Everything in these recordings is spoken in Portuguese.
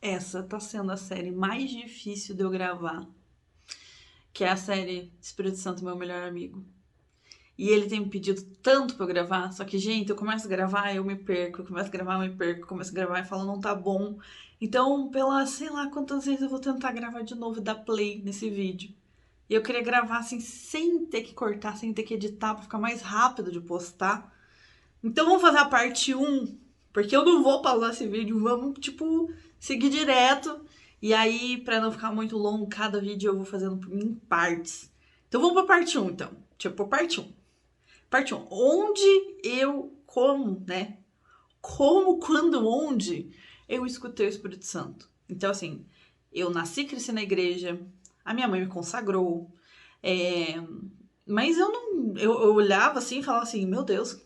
Essa tá sendo a série mais difícil de eu gravar, que é a série Espírito Santo, meu melhor amigo. E ele tem me pedido tanto pra eu gravar, só que, gente, eu começo a gravar, eu me perco, eu começo a gravar, eu me perco, eu começo a gravar e falo, não tá bom. Então, pela sei lá quantas vezes eu vou tentar gravar de novo e dar play nesse vídeo. E eu queria gravar assim, sem ter que cortar, sem ter que editar, pra ficar mais rápido de postar. Então vamos fazer a parte um, porque eu não vou pausar esse vídeo, vamos, tipo, seguir direto. E aí, pra não ficar muito longo, cada vídeo eu vou fazendo em partes. Então vamos pra parte um, então. Tipo, parte um. Parte um. Onde eu como, né? Como, quando, onde eu escutei o Espírito Santo. Então, assim, eu nasci e cresci na igreja, a minha mãe me consagrou, é, mas eu não. Eu olhava assim e falava assim: Meu Deus,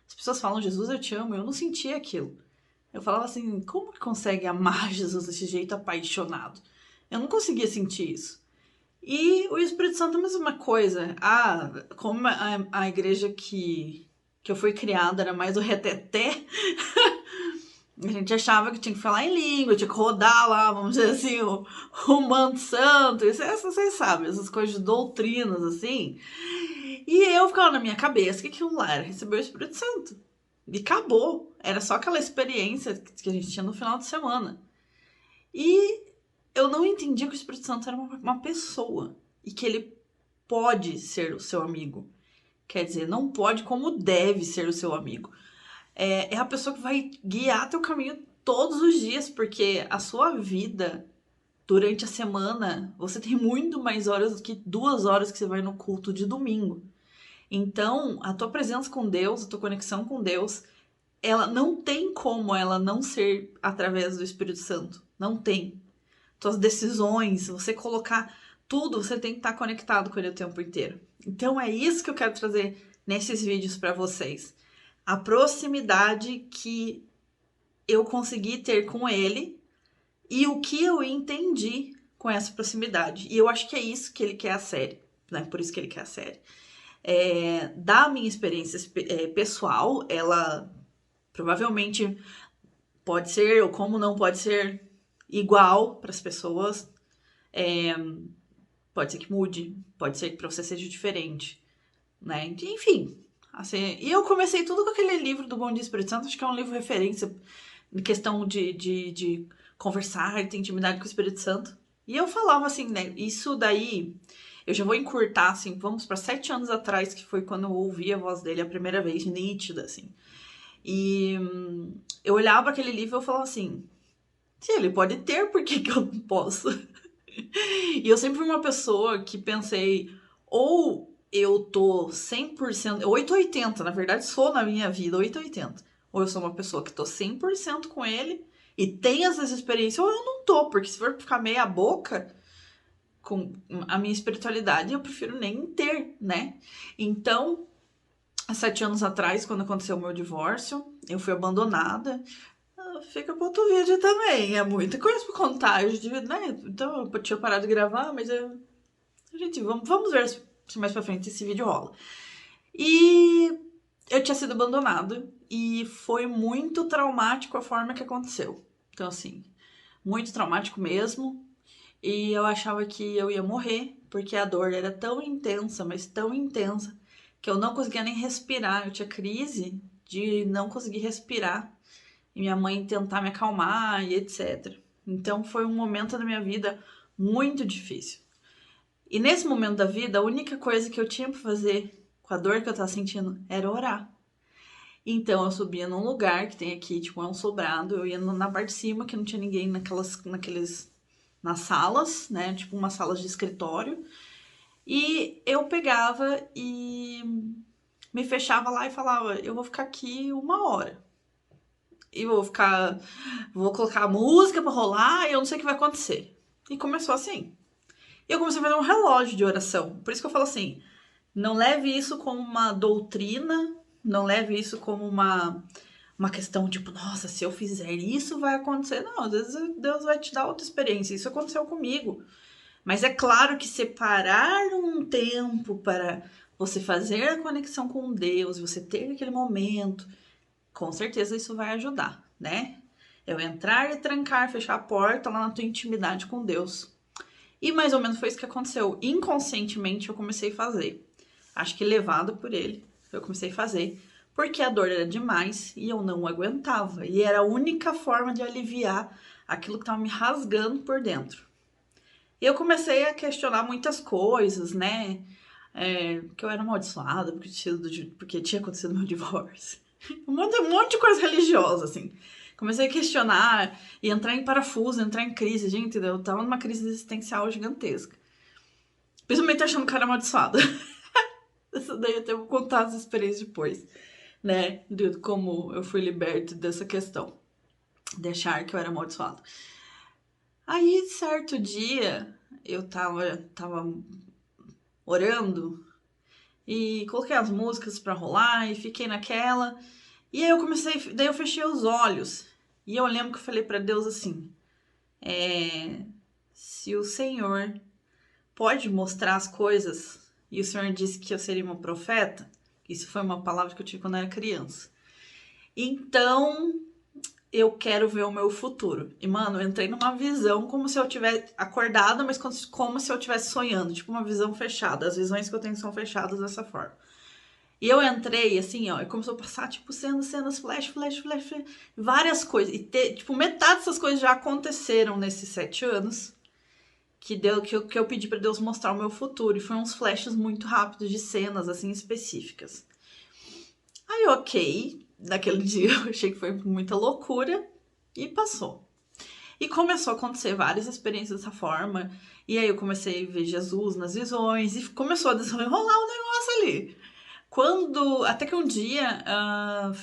as pessoas falam Jesus, eu te amo. Eu não sentia aquilo. Eu falava assim: Como que consegue amar Jesus desse jeito apaixonado? Eu não conseguia sentir isso. E o Espírito Santo é a mesma coisa. Ah, como a igreja que eu fui criada era mais o reteté, a gente achava que tinha que falar em língua, tinha que rodar lá, vamos dizer assim, o manto santo. Vocês sabem, essas coisas de doutrinas, assim. E eu ficava na minha cabeça que aquilo lá era receber o Espírito Santo. E acabou. Era só aquela experiência que a gente tinha no final de semana. E eu não entendia que o Espírito Santo era uma pessoa. E que ele pode ser o seu amigo. Quer dizer, não pode como deve ser o seu amigo. É a pessoa que vai guiar teu caminho todos os dias, porque a sua vida durante a semana, você tem muito mais horas do que 2 horas que você vai no culto de domingo. Então, a tua presença com Deus, a tua conexão com Deus, ela não tem como ela não ser através do Espírito Santo. Não tem. Tuas decisões, você colocar tudo, você tem que estar conectado com ele o tempo inteiro. Então é isso que eu quero trazer nesses vídeos para vocês. A proximidade que eu consegui ter com ele e o que eu entendi com essa proximidade. E eu acho que é isso que ele quer a série, né? Por isso que ele quer a série. Da minha experiência pessoal, ela provavelmente pode ser, ou como não pode ser, igual para as pessoas. É, pode ser que mude, pode ser que para você seja diferente, né? Enfim, assim, e eu comecei tudo com aquele livro do Bom Dia Espírito Santo, acho que é um livro referência em questão de conversar, ter intimidade com o Espírito Santo. E eu falava assim, né? Isso daí, eu já vou encurtar, assim, vamos para 7 anos atrás, que foi quando eu ouvi a voz dele a primeira vez, nítida, assim. E eu olhava aquele livro e eu falava assim, se ele pode ter, por que que eu não posso? E eu sempre fui uma pessoa que pensei, ou eu tô 100%, 880, na verdade sou na minha vida 880. Ou eu sou uma pessoa que tô 100% com ele e tem essas experiências, ou eu não tô, porque se for ficar meia boca com a minha espiritualidade, eu prefiro nem ter, né? Então, há 7 anos atrás, quando aconteceu o meu divórcio, eu fui abandonada. Fica pro outro vídeo também. É muita coisa pra contar. Né? Então eu tinha parado de gravar, mas gente, vamos ver se mais pra frente esse vídeo rola. E eu tinha sido abandonada e foi muito traumático a forma que aconteceu. Então, assim, muito traumático mesmo. E eu achava que eu ia morrer, porque a dor era tão intensa, mas tão intensa, que eu não conseguia nem respirar. Eu tinha crise de não conseguir respirar e minha mãe tentar me acalmar e etc. Então foi um momento da minha vida muito difícil. E nesse momento da vida, a única coisa que eu tinha pra fazer com a dor que eu tava sentindo era orar. Então eu subia num lugar que tem aqui, tipo, é um sobrado, eu ia na parte de cima que não tinha ninguém nas salas, né? Tipo, umas salas de escritório. E eu pegava e me fechava lá e falava, eu vou ficar aqui 1 hora. E vou colocar a música pra rolar e eu não sei o que vai acontecer. E começou assim. E eu comecei a fazer um relógio de oração. Por isso que eu falo assim, não leve isso como uma doutrina, não leve isso como uma questão tipo, nossa, se eu fizer isso vai acontecer. Não, às vezes Deus vai te dar outra experiência. Isso aconteceu comigo. Mas é claro que separar um tempo para você fazer a conexão com Deus, você ter aquele momento, com certeza isso vai ajudar, né? Eu entrar e trancar, fechar a porta lá na tua intimidade com Deus. E mais ou menos foi isso que aconteceu. Inconscientemente eu comecei a fazer. Acho que levado por ele, eu comecei a fazer. Porque a dor era demais e eu não aguentava. E era a única forma de aliviar aquilo que estava me rasgando por dentro. E eu comecei a questionar muitas coisas, né? Que eu era amaldiçoada porque tinha acontecido meu divórcio. Um monte de coisa religiosa, assim. Comecei a questionar e entrar em parafuso, entrar em crise. Gente, eu tava numa crise existencial gigantesca. Principalmente achando que era amaldiçoada. Isso daí eu tenho que contar as experiências depois, né? De como eu fui liberta dessa questão. De achar que eu era amaldiçoada. Aí, certo dia, eu tava orando e coloquei as músicas pra rolar e fiquei naquela. E aí daí eu fechei os olhos. E eu lembro que eu falei pra Deus assim: se o Senhor pode mostrar as coisas, e o Senhor disse que eu seria uma profeta, isso foi uma palavra que eu tive quando eu era criança. Então, eu quero ver o meu futuro. E, mano, eu entrei numa visão como se eu tivesse acordada, mas como se eu estivesse sonhando. Tipo uma visão fechada. As visões que eu tenho são fechadas dessa forma. E eu entrei, assim, ó, e começou a passar, tipo, cenas, flash, várias coisas. E, tipo, metade dessas coisas já aconteceram nesses 7 anos que eu pedi pra Deus mostrar o meu futuro. E foi uns flashes muito rápidos de cenas, assim, específicas. Aí, ok, naquele dia eu achei que foi muita loucura e passou. E começou a acontecer várias experiências dessa forma. E aí eu comecei a ver Jesus nas visões e começou a desenrolar o negócio ali. Até que um dia,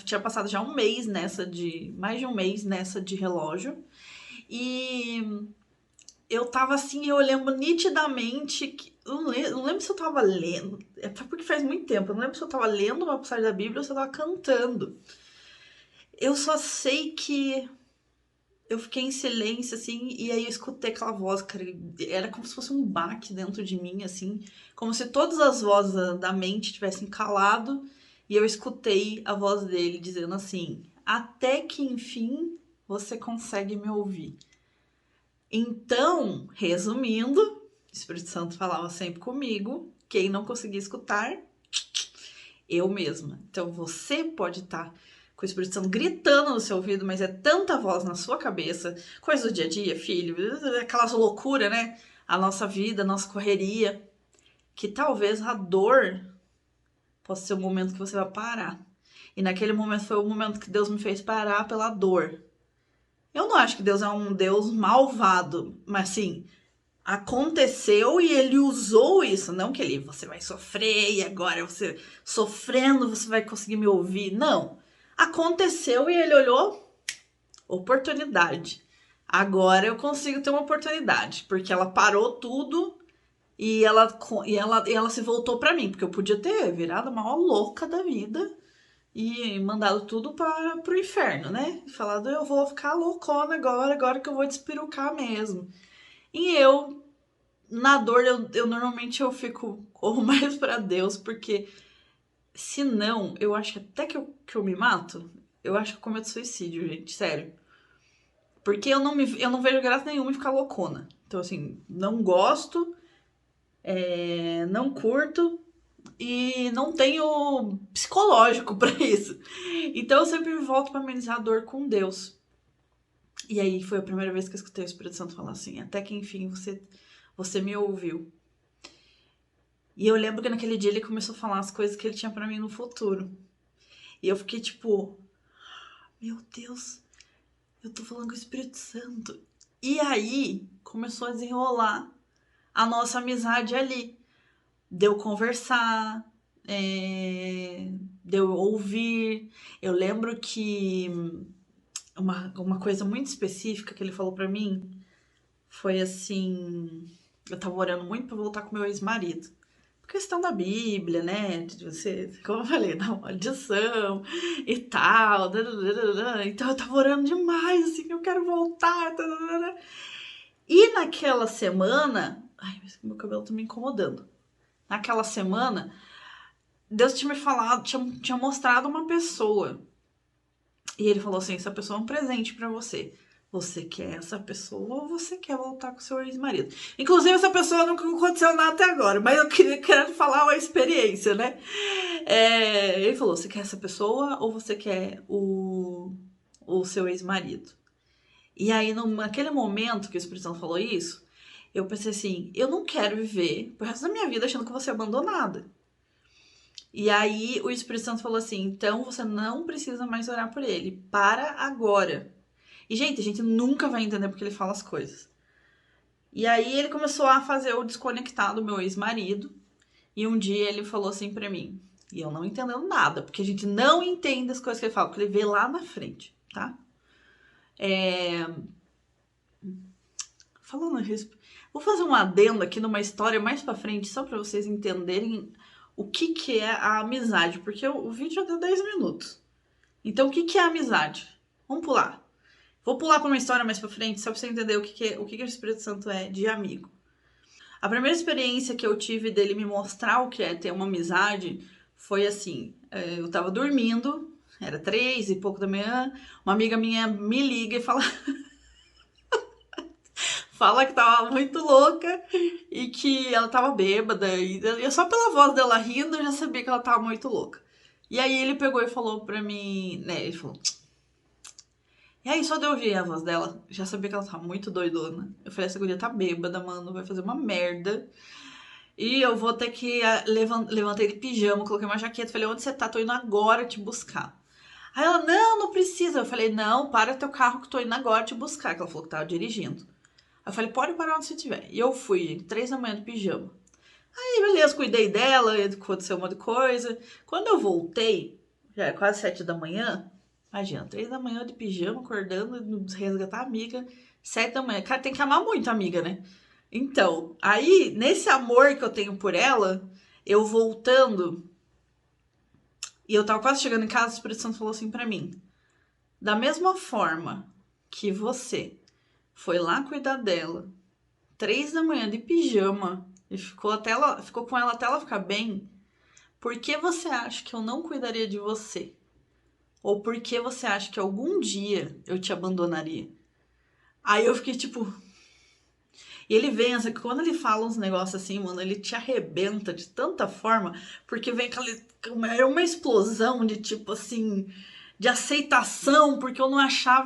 tinha passado já mais de um mês nessa de relógio. E eu tava assim, eu lembro nitidamente que. Eu não lembro se eu tava lendo. Até porque faz muito tempo. Eu não lembro se eu tava lendo uma passagem da Bíblia ou se eu tava cantando. Eu só sei que eu fiquei em silêncio, assim, e aí eu escutei aquela voz, cara. Era como se fosse um baque dentro de mim, assim. Como se todas as vozes da mente tivessem calado. E eu escutei a voz dele dizendo assim: até que enfim você consegue me ouvir. Então, resumindo, o Espírito Santo falava sempre comigo. Quem não conseguia escutar, eu mesma. Então, você pode estar com o Espírito Santo gritando no seu ouvido, mas é tanta voz na sua cabeça, coisa do dia a dia, filho, aquelas loucuras, né? A nossa vida, a nossa correria, que talvez a dor possa ser o momento que você vai parar. E naquele momento foi o momento que Deus me fez parar pela dor. Eu não acho que Deus é um Deus malvado, mas assim, aconteceu e ele usou isso. Não que você vai sofrer e agora você sofrendo você vai conseguir me ouvir. Não. Aconteceu e ele olhou, oportunidade. Agora eu consigo ter uma oportunidade, porque ela parou tudo e ela se voltou pra mim, porque eu podia ter virado a maior louca da vida e mandado tudo pro inferno, né? E falado, eu vou ficar loucona agora que eu vou despirucar mesmo. E na dor, normalmente eu corro mais pra Deus, porque se não, eu acho que até que eu me mato, eu acho que eu cometo suicídio, gente, sério. Porque eu não vejo graça nenhuma em ficar loucona. Então, assim, não gosto, não curto e não tenho psicológico pra isso. Então, eu sempre me volto pra amenizar a dor com Deus. E aí, foi a primeira vez que eu escutei o Espírito Santo falar assim, até que enfim você me ouviu. E eu lembro que naquele dia ele começou a falar as coisas que ele tinha pra mim no futuro. E eu fiquei tipo, meu Deus, eu tô falando com o Espírito Santo. E aí começou a desenrolar a nossa amizade ali. Deu conversar, deu ouvir. Eu lembro que uma coisa muito específica que ele falou pra mim foi assim: eu tava orando muito pra voltar com meu ex-marido. Questão da Bíblia, né? De você, como eu falei, da maldição e tal. Então eu tava orando demais, assim, eu quero voltar. E naquela semana. Ai, meu cabelo tá me incomodando. Naquela semana, Deus tinha me falado, tinha mostrado uma pessoa E ele falou assim, essa pessoa é um presente pra você. Você quer essa pessoa ou você quer voltar com seu ex-marido? Inclusive, essa pessoa nunca aconteceu nada até agora, mas eu quero falar uma experiência, né? Ele falou, você quer essa pessoa ou você quer o seu ex-marido? E aí, naquele momento que o Espírito Santo falou isso, eu pensei assim, eu não quero viver pro resto da minha vida achando que você é abandonada. E aí o Espírito Santo falou assim, então você não precisa mais orar por ele, para agora. E, gente, a gente nunca vai entender porque ele fala as coisas. E aí ele começou a fazer o desconectar do meu ex-marido. E um dia ele falou assim pra mim, e eu não entendendo nada, porque a gente não entende as coisas que ele fala, porque ele vê lá na frente, tá? Falando a respeito, vou fazer um adendo aqui numa história mais pra frente, só pra vocês entenderem o que é a amizade, porque o vídeo já deu 10 minutos. Então, o que é a amizade? Vamos pular. Vou pular pra uma história mais pra frente, só pra você entender o que o Espírito Santo é de amigo. A primeira experiência que eu tive dele me mostrar o que é ter uma amizade foi assim, eu tava dormindo, era 3 e pouco da manhã, uma amiga minha me liga e fala que tava muito louca e que ela tava bêbada, e eu só pela voz dela rindo eu já sabia que ela tava muito louca. E aí ele pegou e falou pra mim, né, ele falou... E aí, só de eu ouvir a voz dela, já sabia que ela tava muito doidona. Eu falei, essa guria tá bêbada, mano, vai fazer uma merda. E eu vou ter que levantei de pijama, coloquei uma jaqueta, falei, onde você tá? Tô indo agora te buscar. Aí ela, não precisa. Eu falei, não, para teu carro que tô indo agora te buscar. Que ela falou que tava dirigindo. Aí eu falei, pode parar onde você estiver. E eu fui, gente, 3 da manhã de pijama. Aí, beleza, cuidei dela, aconteceu um monte de coisa. Quando eu voltei, já era quase 7 da manhã, imagina, 3 da manhã de pijama, acordando, resgatar a amiga, 7 da manhã. Cara, tem que amar muito a amiga, né? Então, aí, nesse amor que eu tenho por ela, eu voltando, e eu tava quase chegando em casa, o Espírito Santo falou assim pra mim: da mesma forma que você foi lá cuidar dela, 3 da manhã de pijama, e ficou com ela até ela ficar bem, por que você acha que eu não cuidaria de você? Ou por que você acha que algum dia eu te abandonaria? Aí eu fiquei tipo, e ele vem, assim, quando ele fala uns negócios assim, mano, ele te arrebenta de tanta forma, porque vem aquela. É uma explosão de tipo assim, de aceitação, porque eu não achava